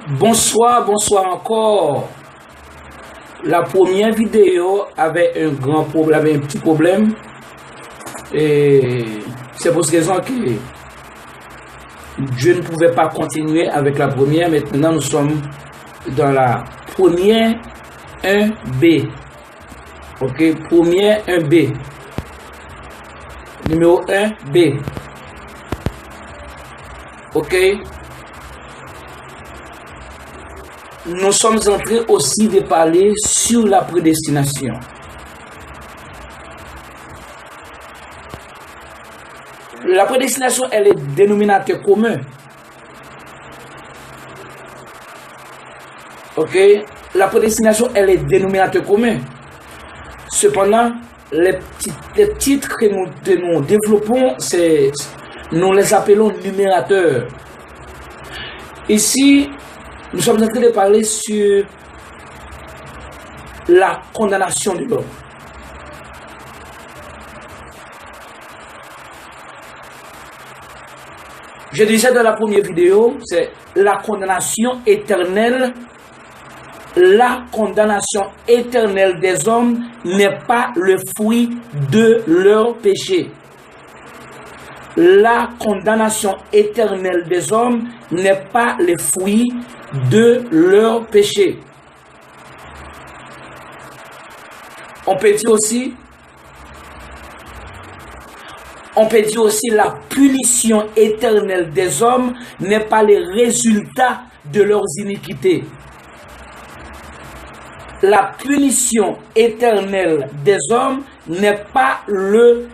Bonsoir encore. La première vidéo avait un grand problème, avait un petit problème. Et c'est pour cette raison que je ne pouvais pas continuer avec la première. Maintenant, nous sommes dans la première 1B. Ok, première 1B. Numéro 1B. Ok. Nous sommes en train aussi de parler sur la prédestination. La prédestination, elle est dénominateur commun. Ok? La prédestination, elle est dénominateur commun. Cependant, les titres que nous développons, nous les appelons numérateurs. Ici, nous sommes en train de parler sur la condamnation de l'homme. Je disais dans la première vidéo, c'est la condamnation éternelle. La condamnation éternelle des hommes n'est pas le fruit de leur péché. La condamnation éternelle des hommes n'est pas le fruit de leur péché. On peut dire aussi la punition éternelle des hommes n'est pas le résultat de leurs iniquités. La punition éternelle des hommes n'est pas le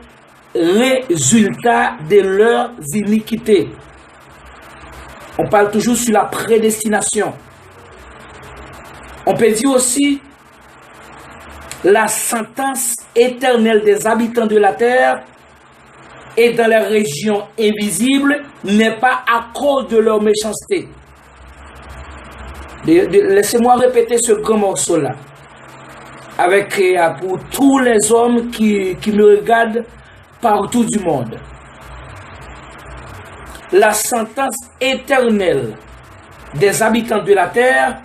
résultat de leurs iniquités. On parle toujours sur la prédestination. On peut dire aussi la sentence éternelle des habitants de la terre et dans les régions invisibles n'est pas à cause de leur méchanceté. Laissez-moi répéter ce grand morceau-là. Pour tous les hommes qui me regardent partout du monde. La sentence éternelle des habitants de la terre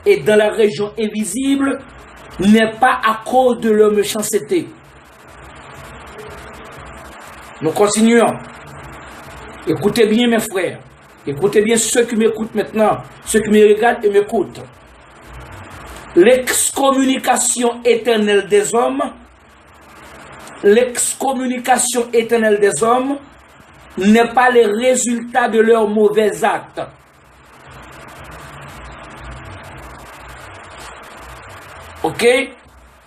et dans la région invisible n'est pas à cause de leur méchanceté. Nous continuons. Écoutez bien mes frères. Écoutez bien ceux qui m'écoutent maintenant, ceux qui me regardent et m'écoutent. L'excommunication éternelle des hommes, l'excommunication éternelle des hommes n'est pas le résultat de leurs mauvais actes. Ok?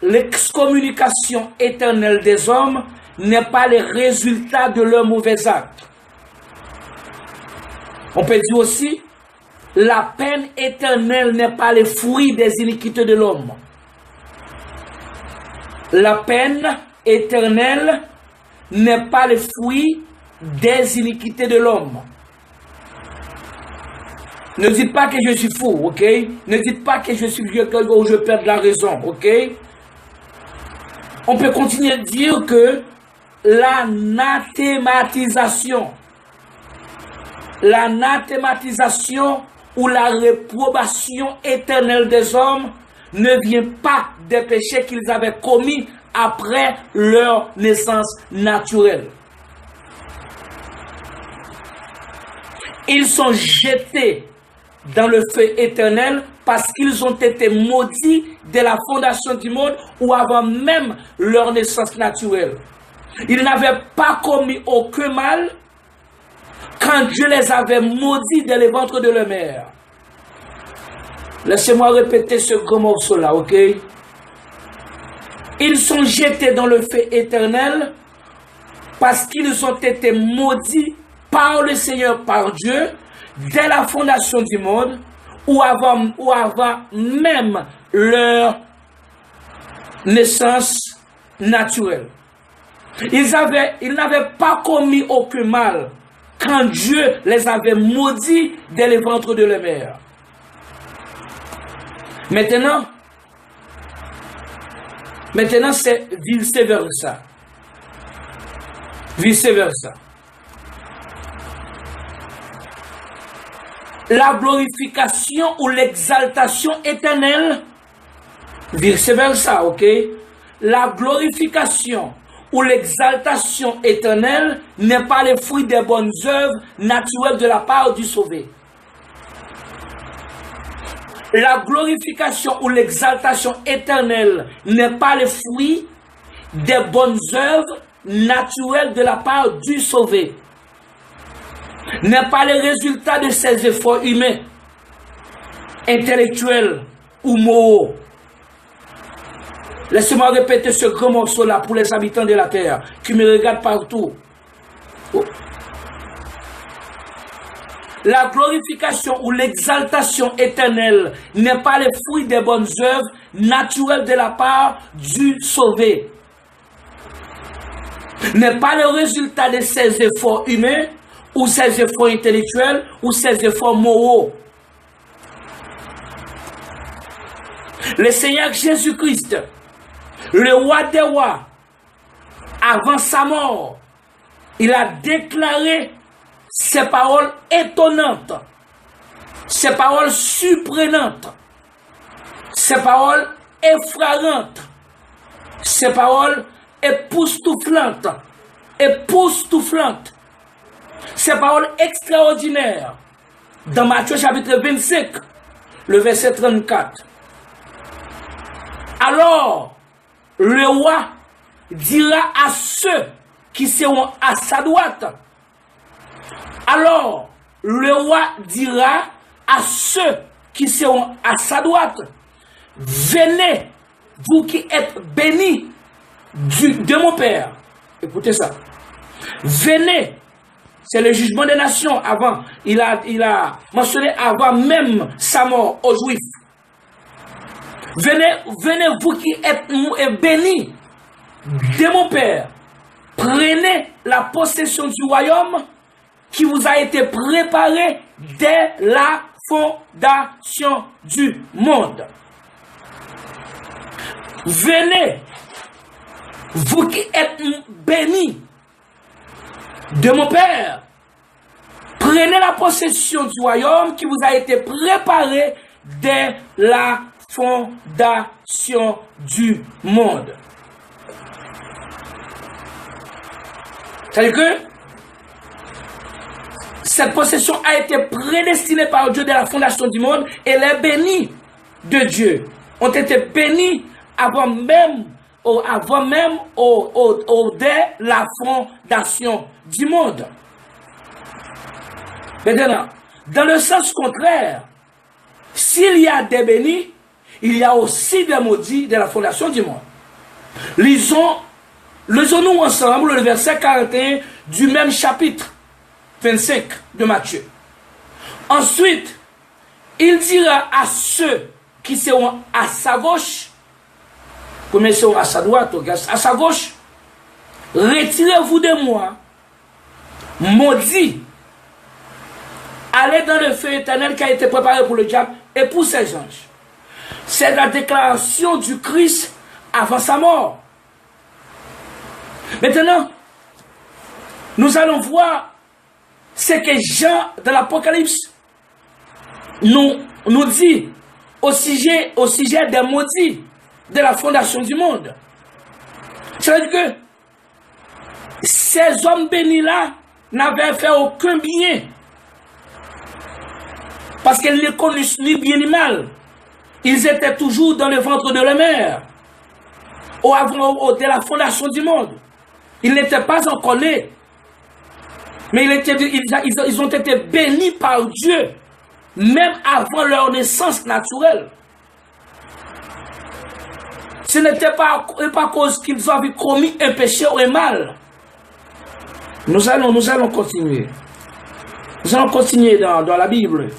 L'excommunication éternelle des hommes n'est pas le résultat de leurs mauvais actes. On peut dire aussi, la peine éternelle n'est pas le fruit des iniquités de l'homme. La peine éternelle n'est pas le fruit des iniquités de l'homme. Ne dites pas que je suis fou, ok? Ne dites pas que je suis vieux ou je perds la raison, ok? On peut continuer à dire que l'anathématisation ou la réprobation éternelle des hommes ne vient pas des péchés qu'ils avaient commis après leur naissance naturelle. Ils sont jetés dans le feu éternel parce qu'ils ont été maudits de la fondation du monde ou avant même leur naissance naturelle. Ils n'avaient pas commis aucun mal quand Dieu les avait maudits dès le ventre de leur mère. Laissez-moi répéter ce gros morceau-là, ok? Ils sont jetés dans le feu éternel parce qu'ils ont été maudits par le Seigneur, par Dieu, dès la fondation du monde ou avant même leur naissance naturelle. Ils n'avaient pas commis aucun mal quand Dieu les avait maudits dès le ventre de leur mère. Maintenant c'est vice-versa. la glorification ou l'exaltation éternelle, vice-versa, ok? La glorification ou l'exaltation éternelle n'est pas le fruit des bonnes œuvres naturelles de la part du sauvé. La glorification ou l'exaltation éternelle n'est pas le fruit des bonnes œuvres naturelles de la part du sauvé. N'est pas le résultat de ses efforts humains, intellectuels ou moraux. Laissez-moi répéter ce grand morceau-là pour les habitants de la terre qui me regardent partout. Oh. La glorification ou l'exaltation éternelle n'est pas le fruit des bonnes œuvres naturelles de la part du sauvé. N'est pas le résultat de ses efforts humains ou ses efforts intellectuels ou ses efforts moraux. Le Seigneur Jésus-Christ, le roi des rois, avant sa mort, il a déclaré ces paroles étonnantes, ces paroles surprenantes, ces paroles effrayantes, ces paroles époustouflantes, ces paroles extraordinaires dans Matthieu chapitre 25, le verset 34. Alors, le roi dira à ceux qui seront à sa droite. Alors, le roi dira à ceux qui seront à sa droite, venez, vous qui êtes bénis de mon Père. Écoutez ça. Venez. C'est le jugement des nations avant. Il a mentionné avant même sa mort aux Juifs. Venez vous qui êtes bénis de mon Père. Prenez la possession du royaume qui vous a été préparé dès la fondation du monde. Venez, vous qui êtes bénis de mon Père, prenez la possession du royaume qui vous a été préparé dès la fondation du monde. C'est-à-dire que cette possession a été prédestinée par Dieu dès la fondation du monde et les bénis de Dieu ont été bénis avant même dès la fondation du monde. Maintenant, dans le sens contraire, s'il y a des bénis, il y a aussi des maudits dès la fondation du monde. Lisons-nous ensemble le verset 41 du même chapitre 25 de Matthieu. Ensuite, il dira à ceux qui seront à sa gauche, comme ils seront à sa droite, à sa gauche, retirez-vous de moi, maudits, allez dans le feu éternel qui a été préparé pour le diable et pour ses anges. C'est la déclaration du Christ avant sa mort. Maintenant, nous allons voir ce que Jean, dans l'Apocalypse, nous dit au sujet des maudits de la fondation du monde. C'est-à-dire que ces hommes bénis-là n'avaient fait aucun bien. Parce qu'ils ne connaissent ni bien ni mal. Ils étaient toujours dans le ventre de leur mère. De la fondation du monde. Ils n'étaient pas encore nés. Mais ils ont été bénis par Dieu. Même avant leur naissance naturelle. Ce n'était pas à cause qu'ils avaient commis un péché ou un mal. Nous allons continuer. Nous allons continuer dans la Bible.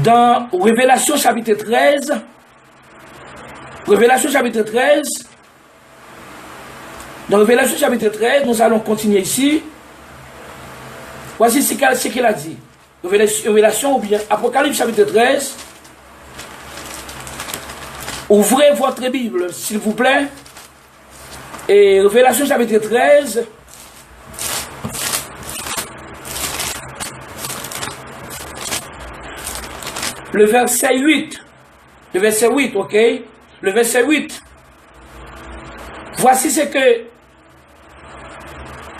Dans Révélation chapitre 13. Révélation chapitre 13. Dans Révélation chapitre 13, nous allons continuer ici. Voici ce qu'il a dit. Révélation ou bien Apocalypse chapitre 13. Ouvrez votre Bible, s'il vous plaît. Et Révélation chapitre 13. le verset 8. Le verset 8, ok? Le verset 8. Voici ce que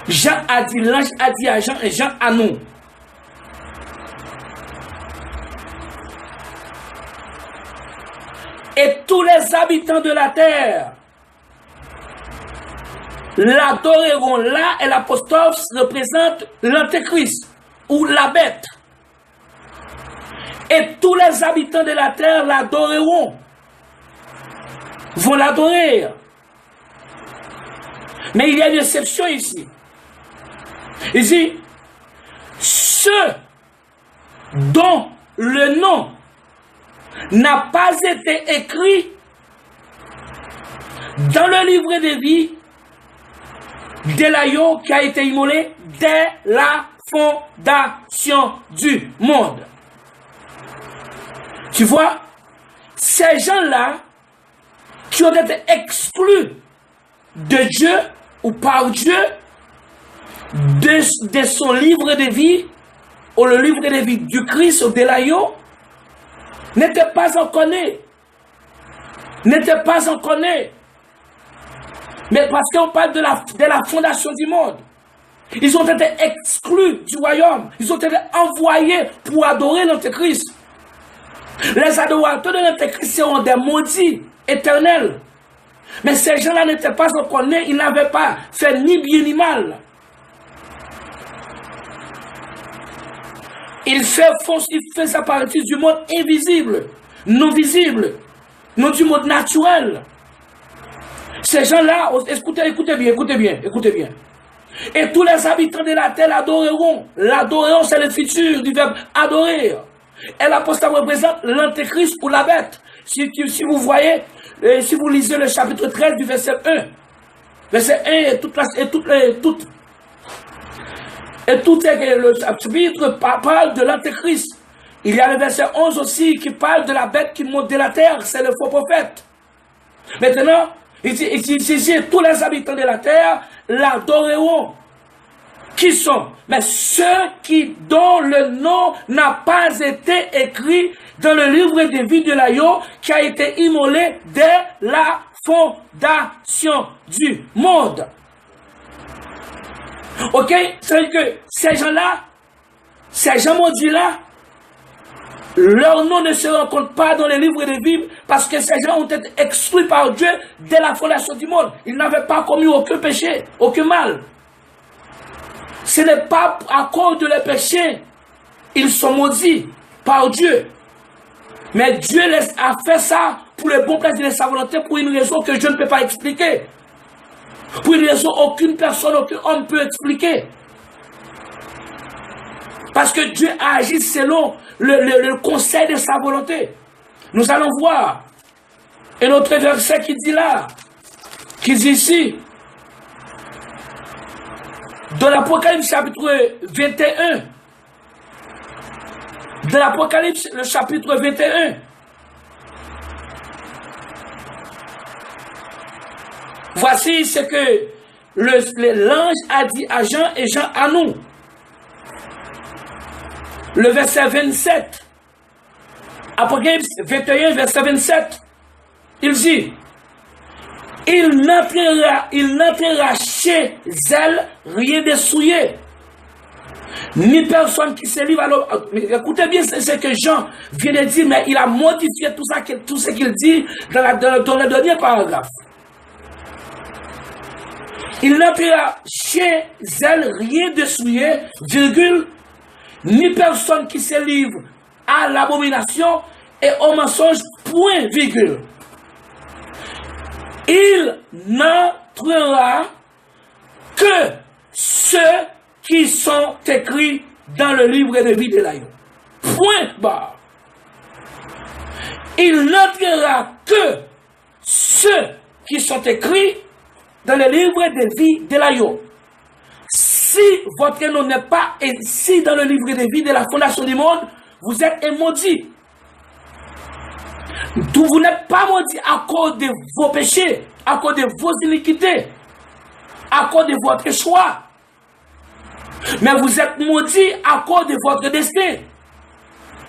Jean a dit, l'ange a dit à Jean et Jean à nous. Et tous les habitants de la terre l'adoreront. Là, et l'apostrophe représente l'antéchrist ou la bête. Et tous les habitants de la terre l'adoreront. Vont l'adorer. Mais il y a une exception ici. Il dit, ceux dont le nom n'a pas été écrit dans le livre de vie de l'agneau qui a été immolé dès la fondation du monde. Tu vois, ces gens-là qui ont été exclus de Dieu ou par Dieu de son livre de vie ou le livre de vie du Christ ou de l'agneau n'étaient pas encore nés. N'étaient pas encore nés. Mais parce qu'on parle de la fondation du monde. Ils ont été exclus du royaume. Ils ont été envoyés pour adorer l'Antéchrist. Les adorateurs de l'Antéchrist seront des maudits éternels. Mais ces gens-là n'étaient pas encore nés. Ils n'avaient pas fait ni bien ni mal. Il fait sa partie du monde invisible, non visible, non du monde naturel. Ces gens-là, écoutez bien. Et tous les habitants de la terre l'adoreront. L'adoreront, c'est le futur du verbe adorer. Et l'apostrophe représente l'antéchrist ou la bête. Si vous voyez, si vous lisez le chapitre 13 du verset 1, verset 1 et tout le chapitre parle de l'antéchrist. Il y a le verset 11 aussi qui parle de la bête qui monte de la terre, c'est le faux prophète. Maintenant, ici, tous les habitants de la terre l'adoreront. Qui sont? Mais ceux dont le nom n'a pas été écrit dans le livre de vie de l'agneau qui a été immolé dès la fondation du monde. Ok? C'est-à-dire que ces gens-là, ces gens maudits-là, leur nom ne se rencontre pas dans les livres de vie parce que ces gens ont été exclus par Dieu dès la fondation du monde. Ils n'avaient pas commis aucun péché, aucun mal. Ce n'est pas à cause de leurs péchés. Ils sont maudits par Dieu. Mais Dieu a fait ça pour le bon plaisir de sa volonté, pour une raison que je ne peux pas expliquer. Pour une raison aucune personne, aucun homme peut expliquer. Parce que Dieu a agi selon le conseil de sa volonté. Nous allons voir un autre verset qui dit là, qui dit ici, dans l'Apocalypse chapitre 21, dans l'Apocalypse le chapitre 21, voici ce que l'ange a dit à Jean et Jean à nous. Le verset 27, Apocalypse 21, verset 27, il dit, il n'entrera chez elle rien de souillé, ni personne qui se livre à l'homme. Écoutez bien ce que Jean vient de dire, mais il a modifié tout ce qu'il dit dans le dernier paragraphe. Il n'entrera chez elle rien de souillé, virgule, ni personne qui se livre à l'abomination et au mensonge, point, virgule. Il n'entrera que ceux qui sont écrits dans le livre de vie de l'agneau. Point barre. Il n'entrera que ceux qui sont écrits dans le livre de vie de l'agneau. Si votre nom n'est pas ici dans le livre de vie de la fondation du monde, vous êtes un maudit. Vous n'êtes pas maudit à cause de vos péchés, à cause de vos iniquités, à cause de votre choix. Mais vous êtes maudit à cause de votre destin.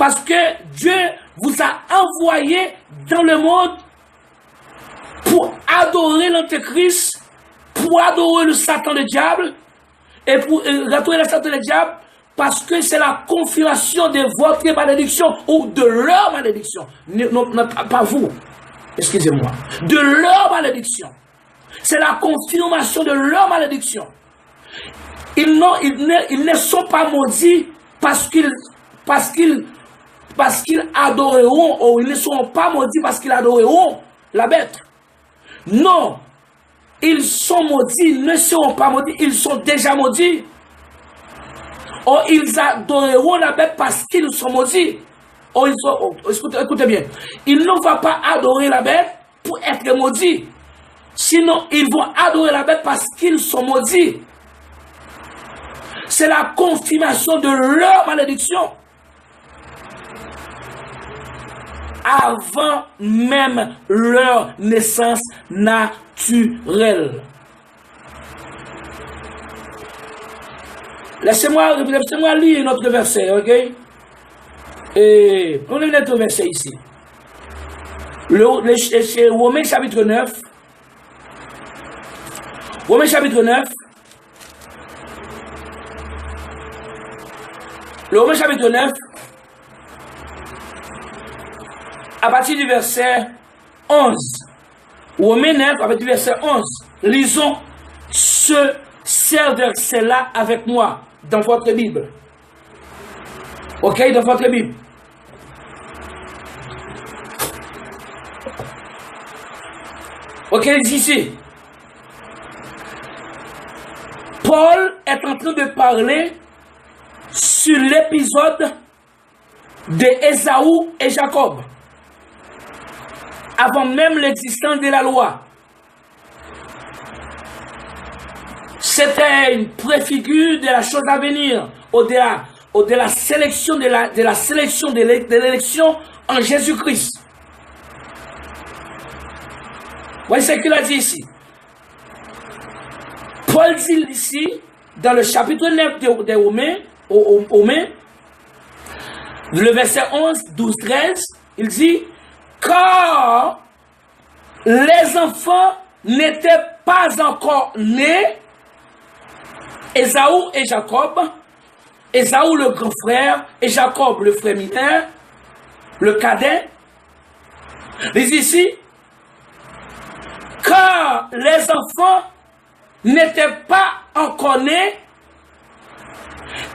Parce que Dieu vous a envoyé dans le monde pour adorer l'Antéchrist, pour adorer le Satan, le diable, et pour adorer le Satan, le diable, parce que c'est la confirmation de votre malédiction ou de leur malédiction. Non, pas vous, excusez-moi, de leur malédiction. C'est la confirmation de leur malédiction. Ils ne sont pas maudits parce qu'ils adoreront, ou ils ne seront pas maudits parce qu'ils adoreront la bête. Non, ils sont maudits, ils ne seront pas maudits, ils sont déjà maudits. Ou ils adoreront la bête parce qu'ils sont maudits. Ou ils sont, écoutez bien, ils ne vont pas adorer la bête pour être maudits. Sinon, ils vont adorer la bête parce qu'ils sont maudits. C'est la confirmation de leur malédiction. Avant même leur naissance naturelle. Laissez-moi lire notre verset, ok? Et prenez notre verset ici. Romains chapitre 9. Romains chapitre 9. Le Romains chapitre 9. À partir du verset 11. Romains 9, à partir du verset 11. Lisons ces versets-là avec moi dans votre Bible. Ok, dans votre Bible. Ok, ici. Paul est en train de parler sur l'épisode de Ésaü et Jacob. Avant même l'existence de la loi. C'était une préfigure de la chose à venir, de la sélection de l'élection en Jésus-Christ. Voyez ce qu'il a dit ici. Paul dit ici, dans le chapitre 9 des Romains, le verset 11, 12, 13, il dit, car les enfants n'étaient pas encore nés, Ésaü et Jacob, Ésaü le grand frère et Jacob le frère mineur, le cadet. Mais ici, car les enfants n'étaient pas encore nés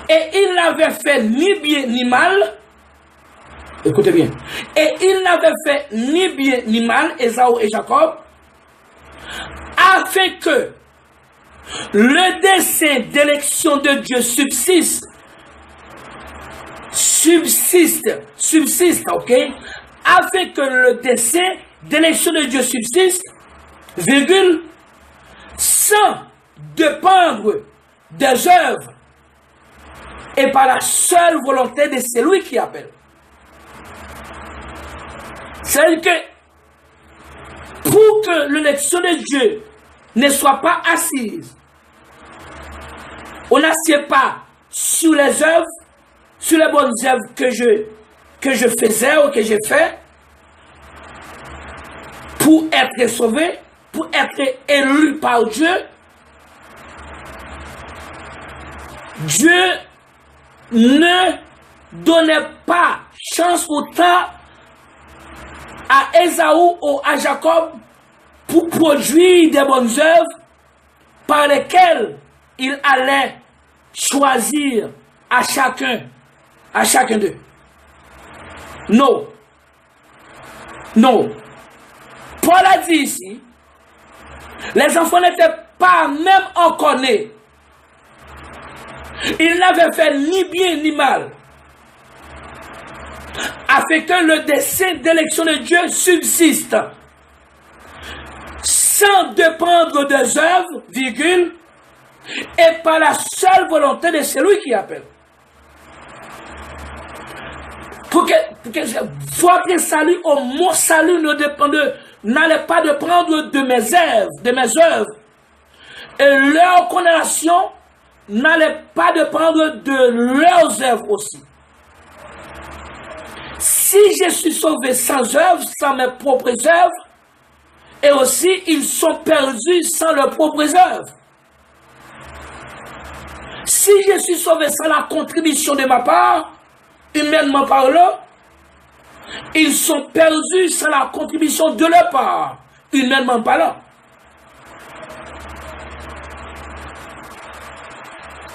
et ils n'avaient fait ni bien ni mal. Écoutez bien. Et ils n'avaient fait ni bien ni mal, Ésaü et Jacob, afin que le dessein d'élection de Dieu subsiste, ok? Afin que le dessein d'élection de Dieu subsiste, virgule, sans dépendre des œuvres et par la seule volonté de celui qui appelle. C'est-à-dire que pour que l'élection de Dieu ne soit pas assise, on n'assied pas sur les œuvres, sur les bonnes œuvres que je faisais ou que j'ai fait pour être sauvé, pour être élu par Dieu. Dieu ne donnait pas chance ou temps à Ésaü ou à Jacob pour produire des bonnes œuvres par lesquelles il allait choisir à chacun d'eux. Non. Non. Paul a dit ici, les enfants n'étaient pas même encore nés. Ils n'avaient fait ni bien ni mal. Afin que le dessein d'élection de Dieu subsiste. Sans dépendre des œuvres, virgule, et par la seule volonté de celui qui appelle. Pour que votre salut, au mon salut, n'allait pas dépendre de mes œuvres. Et leur condamnation n'allait pas dépendre de leurs œuvres aussi. si je suis sauvé sans œuvre, sans mes propres œuvres, et aussi ils sont perdus sans leurs propres œuvres. Si je suis sauvé sans la contribution de ma part, humainement parlant, ils sont perdus sans la contribution de leur part, humainement parlant.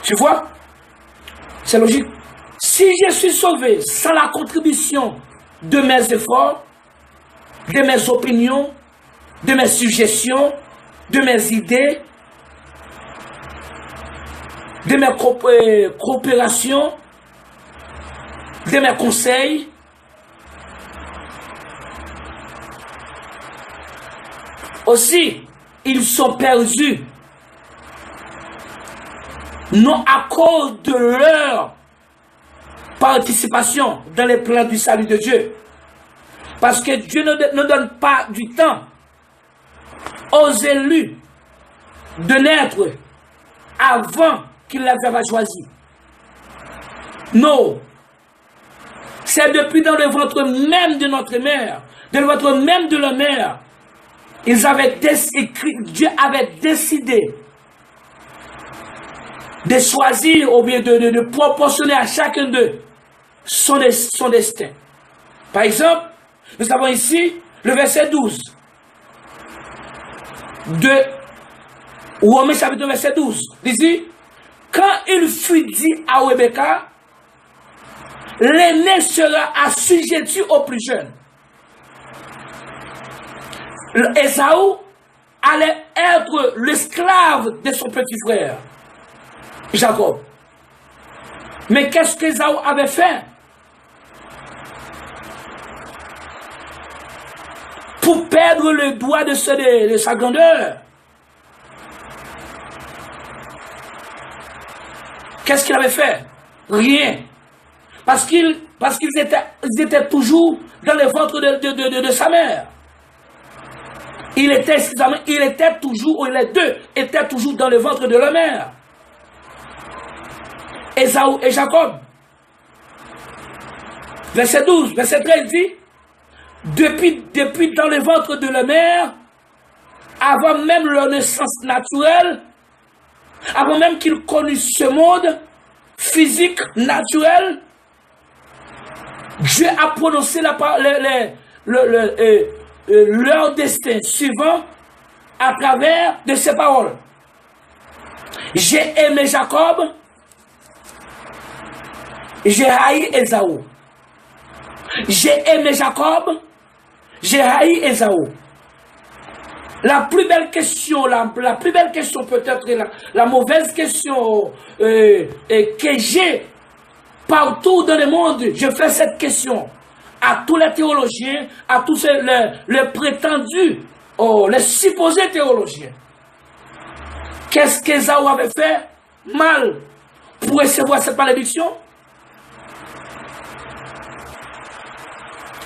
Tu vois? C'est logique. Si je suis sauvé sans la contribution de mes efforts, de mes opinions, de mes suggestions, de mes idées, de mes coopérations, de mes conseils, aussi, ils sont perdus, non à cause de leur participation dans les plans du salut de Dieu. Parce que Dieu ne donne pas du temps aux élus de naître avant qu'il les avait choisis. Non. C'est depuis dans le ventre même de notre mère, dans le ventre même de la mère, Dieu avait décidé de choisir ou bien de proportionner à chacun d'eux son destin. Par exemple, nous avons ici le verset 12 de Romains chapitre verset 12. Il dit, quand il fut dit à Rebecca, l'aîné sera assujetti au plus jeune. Ésaü allait être l'esclave de son petit frère, Jacob. Mais qu'est-ce qu'Ésaü avait fait? Pour perdre le droit de sa grandeur. Qu'est-ce qu'il avait fait? Rien. Parce qu'ils étaient toujours dans le ventre de sa mère. Les deux étaient toujours dans le ventre de leur mère. Ésaü et Jacob. Verset 12, verset 13 dit, depuis dans le ventre de la mère, avant même leur naissance naturelle, avant même qu'ils connussent ce monde physique, naturel, Dieu a prononcé leur destin suivant à travers de ces paroles. J'ai aimé Jacob, j'ai haï Ésaü. J'ai aimé Jacob, j'ai haï Ésaü. La plus belle question, la plus belle question peut-être, la mauvaise question que j'ai partout dans le monde, je fais cette question à tous les théologiens, à tous les prétendus, les supposés théologiens. Qu'est-ce qu'Ésaü avait fait mal pour recevoir cette malédiction?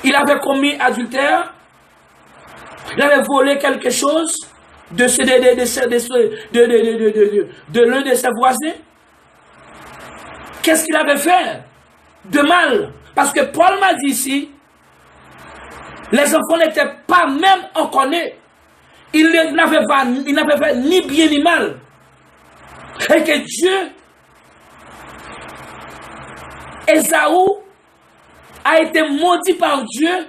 Il avait commis adultère, il avait volé quelque chose de l'un de ses voisins. Qu'est-ce qu'il avait fait de mal? Parce que Paul m'a dit ici, les enfants n'étaient pas même encore nés. Ils n'avaient fait ni bien ni mal. Et que Dieu, Ésaü, a été maudit par Dieu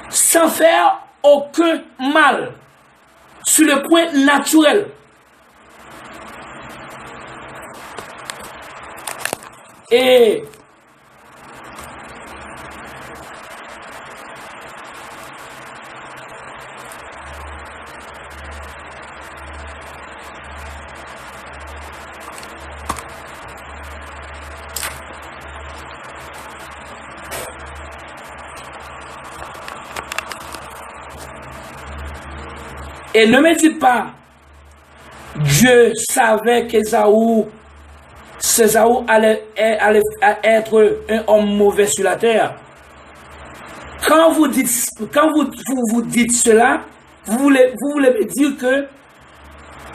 sans faire aucun mal sur le point naturel. Et ne me dites pas, Dieu savait qu'Ésaü allait être un homme mauvais sur la terre. Quand vous dites cela, vous voulez me dire que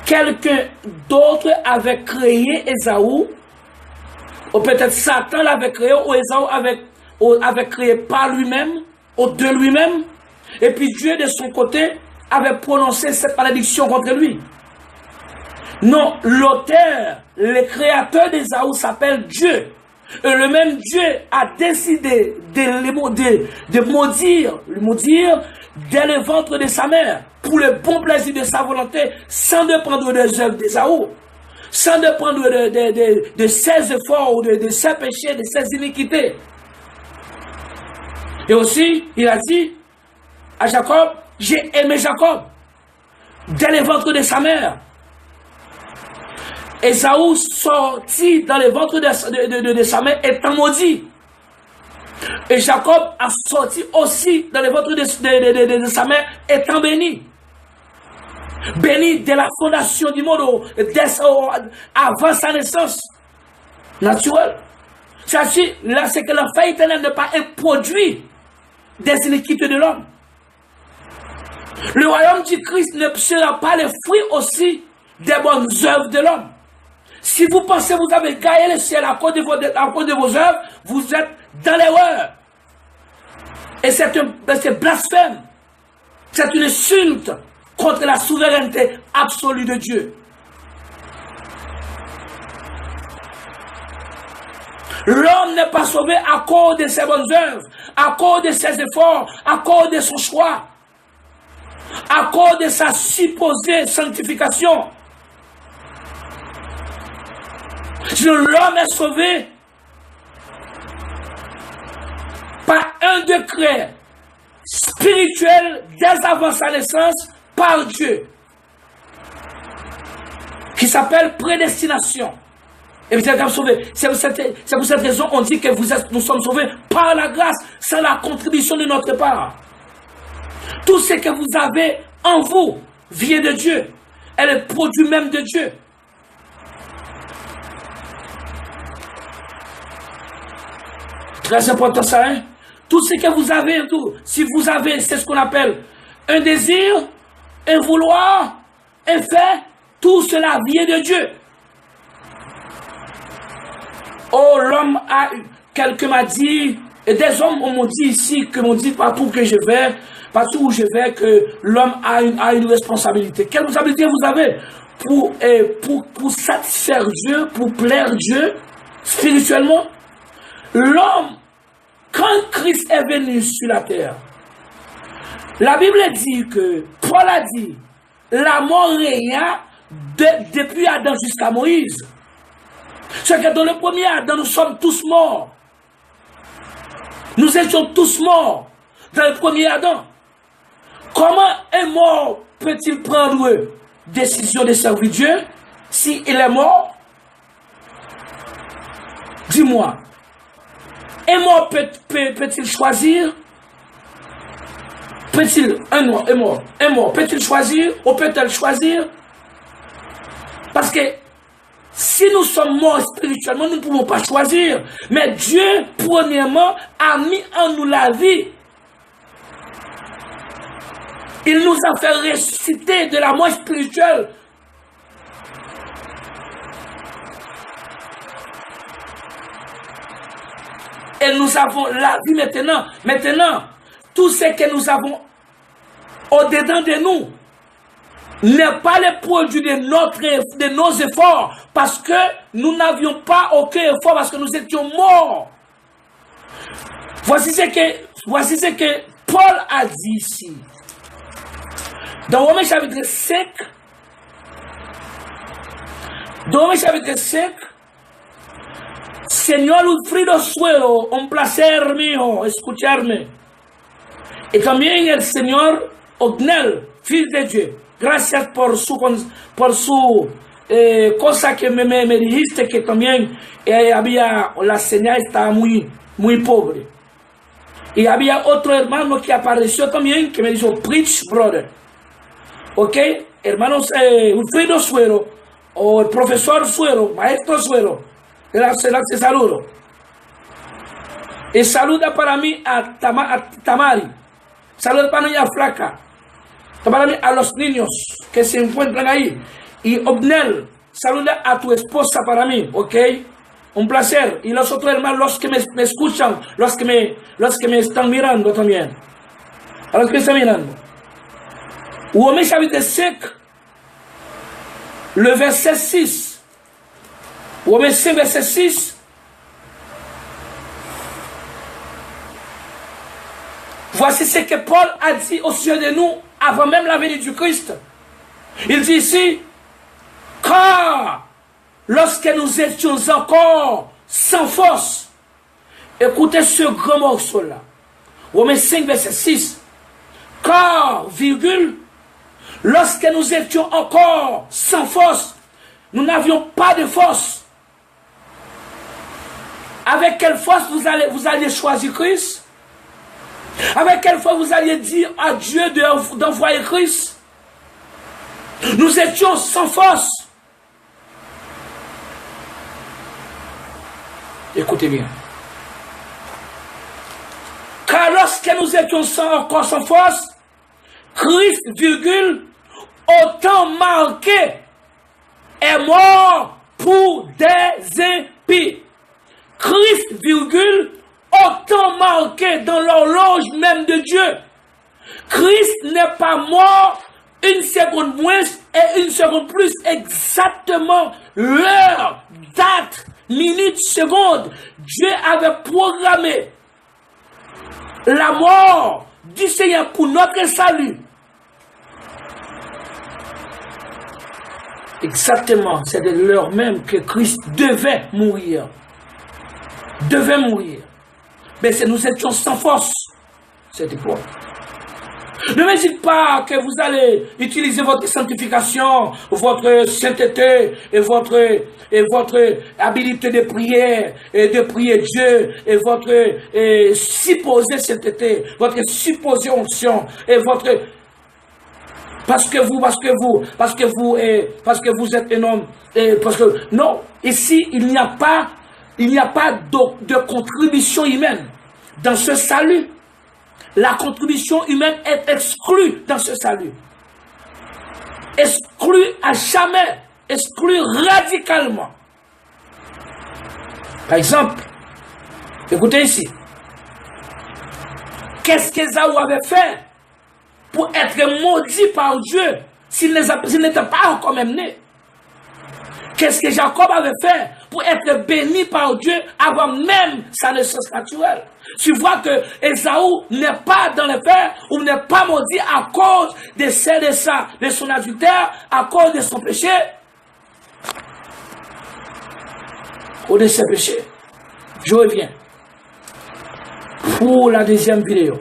quelqu'un d'autre avait créé Ésaü, ou peut-être Satan l'avait créé, ou Ésaü avait avait créé par lui-même, de lui-même, et puis Dieu de son côté avait prononcé cette malédiction contre lui. Non, l'auteur, le créateur d'Ésaü s'appelle Dieu. Et le même Dieu a décidé de maudire dès le ventre de sa mère, pour le bon plaisir de sa volonté, sans dépendre des œuvres d'Ésaü, sans dépendre de ses efforts ou de ses péchés, de ses iniquités. Et aussi, il a dit à Jacob, j'ai aimé Jacob dès le ventre de sa mère. Ésaü sortit dans le ventre de sa mère étant maudit. Et Jacob a sorti aussi dans le ventre de sa mère étant béni. Béni de la fondation du monde, avant sa naissance naturelle. Là, c'est que l'enfant éternel n'est pas un produit des iniquités de l'homme. Le royaume du Christ ne sera pas le fruit aussi des bonnes œuvres de l'homme. Si vous pensez que vous avez gagné le ciel à cause de vos œuvres, vous êtes dans l'erreur. Et c'est blasphème. C'est une insulte contre la souveraineté absolue de Dieu. L'homme n'est pas sauvé à cause de ses bonnes œuvres, à cause de ses efforts, à cause de son choix, à cause de sa supposée sanctification. L'homme est sauvé par un décret spirituel dès avant sa naissance par Dieu, qui s'appelle prédestination. Et vous êtes sauvés. C'est pour cette raison qu'on dit que nous sommes sauvés par la grâce, sans la contribution de notre part. Tout ce que vous avez en vous vient de Dieu. Elle est le produit même de Dieu. Très important ça, hein? Tout ce que vous avez, si vous avez, c'est ce qu'on appelle un désir, un vouloir, un fait, tout cela vient de Dieu. Oh, l'homme a, quelqu'un m'a dit, et des hommes m'ont dit ici, que m'ont dit partout que je vais, partout où je vais, que l'homme a une responsabilité. Quelle responsabilité vous avez pour satisfaire Dieu, pour plaire Dieu, spirituellement? L'homme, quand Christ est venu sur la terre, la Bible dit que, Paul a dit, la mort régna depuis Adam jusqu'à Moïse. C'est que dans le premier Adam, nous sommes tous morts. Nous étions tous morts dans le premier Adam. Comment un mort peut-il prendre décision de servir Dieu s'il est mort? Dis-moi. Un mort peut-il choisir? Un mort peut-il choisir ou peut-elle choisir? Parce que si nous sommes morts spirituellement, nous ne pouvons pas choisir. Mais Dieu, premièrement, a mis en nous la vie. Il nous a fait ressusciter de la mort spirituelle. Et nous avons la vie maintenant. Maintenant, tout ce que nous avons au-dedans de nous n'est pas le produit de nos efforts, parce que nous n'avions pas aucun effort, parce que nous étions morts. Voici ce que Paul a dit ici. Dans Romains chapitre 5, Señor Wilfrido Suero, un placer mío escucharme. Y también el señor Ognel, Fils de Dieu. Gracias por su cosa que me dijiste, que también la señal estaba muy pobre. Y había otro hermano que apareció también, que me dijo, preach, brother. Ok, hermanos, Wilfrido Suero, o el profesor Suero, maestro Suero, te saludo. Y saluda para mí a Tamari. Saluda para mí a Flaca. Para mí a los niños que se encuentran ahí. Y Obnel, saluda a tu esposa para mí, ¿ok? un placer. Y nosotros, hermanos, los que me escuchan, los que me están mirando también. A los que me están mirando. Romains chapitre 5, le verset 6. Romains 5, verset 6. Voici ce que Paul a dit au sujet de nous avant même la venue du Christ. Il dit ici, car lorsque nous étions encore sans force, écoutez ce grand morceau-là. Romains 5, verset 6. Car, virgule, lorsque nous étions encore sans force, nous n'avions pas de force. Avec quelle force vous alliez choisir Christ? Avec quelle force vous alliez dire à Dieu d'envoyer Christ? Nous étions sans force. Écoutez bien. Car lorsque nous étions encore sans force, Christ, virgule, autant marqué, est mort pour des impies. Christ, virgule, autant marqué dans l'horloge même de Dieu. Christ n'est pas mort une seconde moins et une seconde plus, exactement l'heure, date, minute, seconde. Dieu avait programmé la mort du Seigneur pour notre salut. Exactement, c'est de l'heure même que Christ devait mourir. Devait mourir. Mais nous étions sans force. Cette époque. Ne me dites pas que vous allez utiliser votre sanctification, votre sainteté et votre habilité de prière et de prier Dieu et votre supposée sainteté, votre supposée onction et votre parce que vous êtes un homme non, ici il n'y a pas de contribution humaine dans ce salut. La contribution humaine est exclue dans ce salut. Exclue à jamais. Exclue radicalement. Par exemple, écoutez ici. Qu'est-ce qu'Ésaü avait fait pour être maudit par Dieu s'il n'était pas encore même né? Qu'est-ce que Jacob avait fait pour être béni par Dieu avant même sa naissance naturelle? Tu vois que Ésaü n'est pas dans les fers ou n'est pas maudit à cause de son adultère, à cause de son péché ou de ses péchés. Je reviens pour la deuxième vidéo.